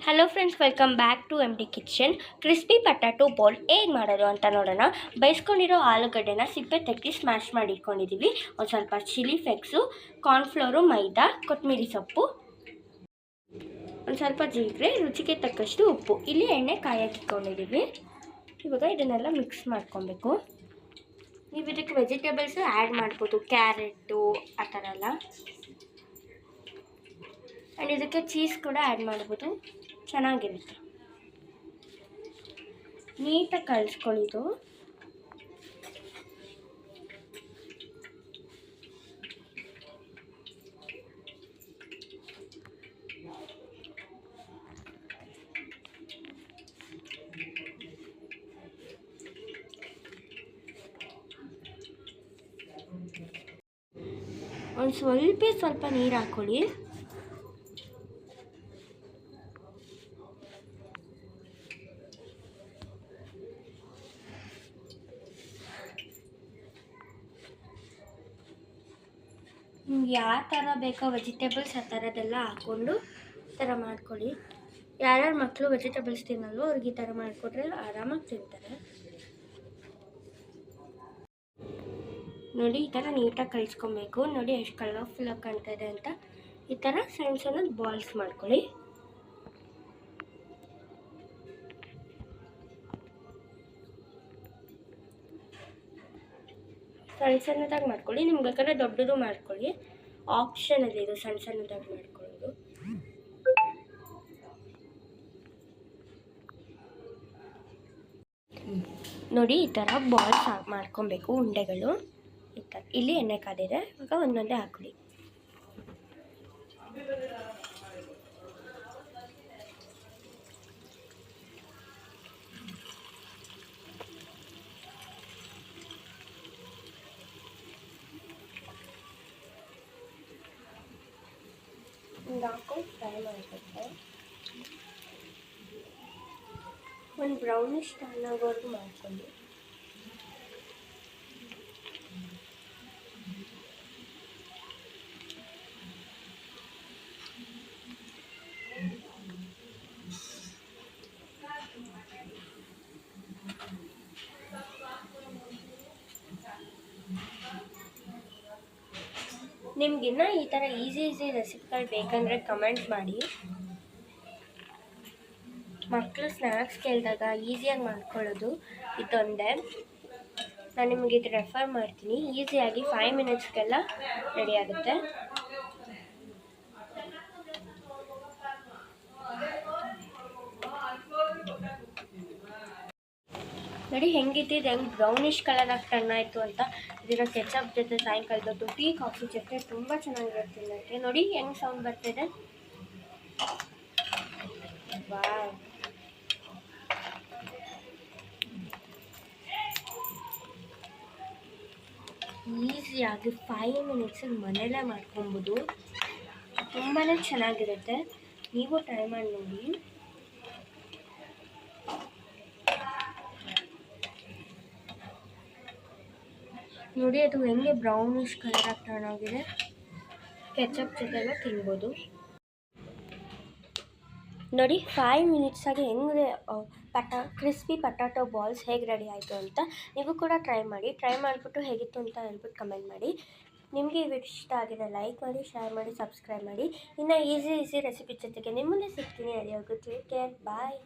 Hello friends, welcome back to MD kitchen. Crispy potato ball ಹೇಗೆ ಮಾಡೋದು ಅಂತ ನೋಡೋಣ. ಬೇಯಿಸ್ಕೊಂಡಿರೋ ಆಲೂಗಡ್ಡೆನ ಸಿಪ್ಪೆ ತೆಗೆದು ಸ್ಮ್ಯಾಶ್ ಮಾಡಿ ಇಟ್ಕೊಂಡಿದ್ದೀವಿ. ಒಂದು ಸ್ವಲ್ಪ ಚಿಲ್ಲಿ ಫ್ಲೆಕ್ಸು, ಕಾರ್ನ್ಫ್ಲೋರು, ಮೈದಾ, ಕೊತ್ತಂಬರಿ ಸೊಪ್ಪು, ಒಂದು ಸ್ವಲ್ಪ ಜೀರಿಗೆ, ರುಚಿಗೆ ತಕ್ಕಷ್ಟು ಉಪ್ಪು. ಇಲ್ಲಿ ಎಣ್ಣೆ ಕಾಯಕ್ಕಿಟ್ಕೊಂಡಿದ್ದೀವಿ. ಇವಾಗ ಇದನ್ನೆಲ್ಲ ಮಿಕ್ಸ್ ಮಾಡ್ಕೊಬೇಕು. ನೀವು ಇದಕ್ಕೆ ವೆಜಿಟೇಬಲ್ಸು ಆ್ಯಡ್ ಮಾಡ್ಬೋದು, ಕ್ಯಾರೆಟು ಆ ಥರ ಎಲ್ಲ. ಆ್ಯಂಡ್ ಇದಕ್ಕೆ ಚೀಸ್ ಕೂಡ ಆ್ಯಡ್ ಮಾಡ್ಬೋದು, ಚೆನ್ನಾಗಿರುತ್ತೆ. ನೀಟಾಗಿ ಕಲಿಸ್ಕೊಳ್ಳಿದು. ಒಂದು ಸ್ವಲ್ಪ ನೀರು ಹಾಕ್ಕೊಳ್ಳಿ. ನಿಮ್ಗೆ ಯಾವ ಥರ ಬೇಕೋ ವೆಜಿಟೇಬಲ್ಸ್ ಆ ಥರದ್ದೆಲ್ಲ ಹಾಕ್ಕೊಂಡು ಈ ಥರ ಮಾಡ್ಕೊಳ್ಳಿ. ಯಾರ್ಯಾರು ಮಕ್ಕಳು ವೆಜಿಟೇಬಲ್ಸ್ ತಿನ್ನಲ್ವೋ ಅವ್ರಿಗೆ ಈ ಥರ ಮಾಡಿಕೊಟ್ರೆ ಆರಾಮಾಗಿ ತಿಂತಾರೆ. ನೋಡಿ, ಈ ಥರ ನೀಟಾಗಿ ಕಲಿಸ್ಕೊಬೇಕು. ನೋಡಿ ಎಷ್ಟು ಕಲರ್ಫುಲ್ಲಾಗಿ ಕಾಣ್ತಾ ಇದೆ ಅಂತ. ಈ ಥರ ಸಣ್ಣ ಸಣ್ಣ ಬಾಲ್ಸ್ ಮಾಡ್ಕೊಳ್ಳಿ. ಸಣ್ಣ ಸಣ್ಣದಾಗಿ ಮಾಡ್ಕೊಳ್ಳಿ. ನಿಮ್ಗೆ ಬೇಕಾದ್ರೆ ದೊಡ್ಡದು ಮಾಡ್ಕೊಳ್ಳಿ, ಆಪ್ಷನಲ್ಲಿ ಇದು ಸಣ್ಣ ಸಣ್ಣದಾಗಿ ಮಾಡ್ಕೊಳ್ಳೋದು. ನೋಡಿ, ಈ ಥರ ಬಾಲ್ಸ್ ಮಾಡ್ಕೊಬೇಕು, ಉಂಡೆಗಳು ಈ ಥರ. ಇಲ್ಲಿ ಎಣ್ಣೆ ಕಾದಿದೆ, ಇವಾಗ ಒಂದೊಂದೇ ಹಾಕೊಳ್ಳಿ. ಹಾಕೊಂಡು ಫ್ರೈ ಮಾಡಬೇಕು. ಒಂದು ಬ್ರೌನಿಶ್ ಟರ್ನ್ ಆಗೋವರೆಗೂ ಮಾಡ್ಕೊಳ್ಳಿ. ನಿಮ್ಗಿನ್ನ ಈ ಥರ ಈಸಿ ರೆಸಿಪಿಗಳು ಬೇಕಂದರೆ ಕಮೆಂಟ್ ಮಾಡಿ. ಮಕ್ಕಳು ಸ್ನ್ಯಾಕ್ಸ್ ಕೇಳಿದಾಗ ಈಸಿಯಾಗಿ ಮಾಡ್ಕೊಳ್ಳೋದು ಇದೊಂದೇ. ನಾನು ನಿಮಗೆ ಇದು ರೆಫರ್ ಮಾಡ್ತೀನಿ. ಈಸಿಯಾಗಿ 5 ಮಿನಿಟ್ಸ್ಗೆಲ್ಲ ರೆಡಿ ಆಗುತ್ತೆ. ನೋಡಿ ಹೆಂಗಿಟ್ಟಿದ್ದು, ಹೆಂಗೆ ಬ್ರೌನಿಶ್ ಕಲರಾಗಿ ಟರ್ನ್ ಆಯಿತು ಅಂತ. ಇದರ ಕೆಚಪ್ ಜೊತೆ ಸಾಯಂಕಾಲದ ಟೀ ಕಾಫಿ ಜೊತೆ ತುಂಬ ಚೆನ್ನಾಗಿರುತ್ತೆ ತಿನ್ನೋಕ್ಕೆ. ನೋಡಿ ಹೆಂಗೆ ಸೌಂಡ್ ಬರ್ತಿದೆ. ವಾವ್, ಈಸಿಯಾಗಿ 5 ಮಿನಿಟ್ಸಿಗೆ ಮನೆಯಲ್ಲೇ ಮಾಡ್ಕೊಬೋದು. ತುಂಬಾ ಚೆನ್ನಾಗಿರುತ್ತೆ. ನೀವು ಟ್ರೈ ಮಾಡಿ ನೋಡಿ. ನೋಡಿ ಅದು ಹೆಂಗೆ ಬ್ರೌನಿಶ್ ಕಲರಾಗಿ ಟರ್ನ್ ಆಗಿದೆ. ಕೆಚಪ್ ಜೊತೆಲ್ಲ ತಿನ್ಬೋದು. ನೋಡಿ 5 ಮಿನಿಟ್ಸಾಗಿ ಹೆಂಗೆ ಕ್ರಿಸ್ಪಿ ಪಟಾಟೋ ಬಾಲ್ಸ್ ಹೇಗೆ ರೆಡಿ ಆಯಿತು ಅಂತ. ನೀವು ಕೂಡ ಟ್ರೈ ಮಾಡಿ. ಟ್ರೈ ಮಾಡಿಬಿಟ್ಟು ಹೇಗಿತ್ತು ಅಂತ ಹೇಳ್ಬಿಟ್ಟು ಕಮೆಂಟ್ ಮಾಡಿ. ನಿಮಗೆ ಈ ವಿಡಿಯೋ ಇಷ್ಟ ಆಗಿದೆ ಲೈಕ್ ಮಾಡಿ, ಶೇರ್ ಮಾಡಿ, ಸಬ್ಸ್ಕ್ರೈಬ್ ಮಾಡಿ. ಇನ್ನು ಈಸಿ ರೆಸಿಪಿ ಜೊತೆಗೆ ನಿಮ್ಮನ್ನೇ ಸಿಗ್ತೀನಿ. ಅಲ್ಲಿವರೆಗೂ ಟೇಕ್ ಕೇರ್, ಬಾಯ್.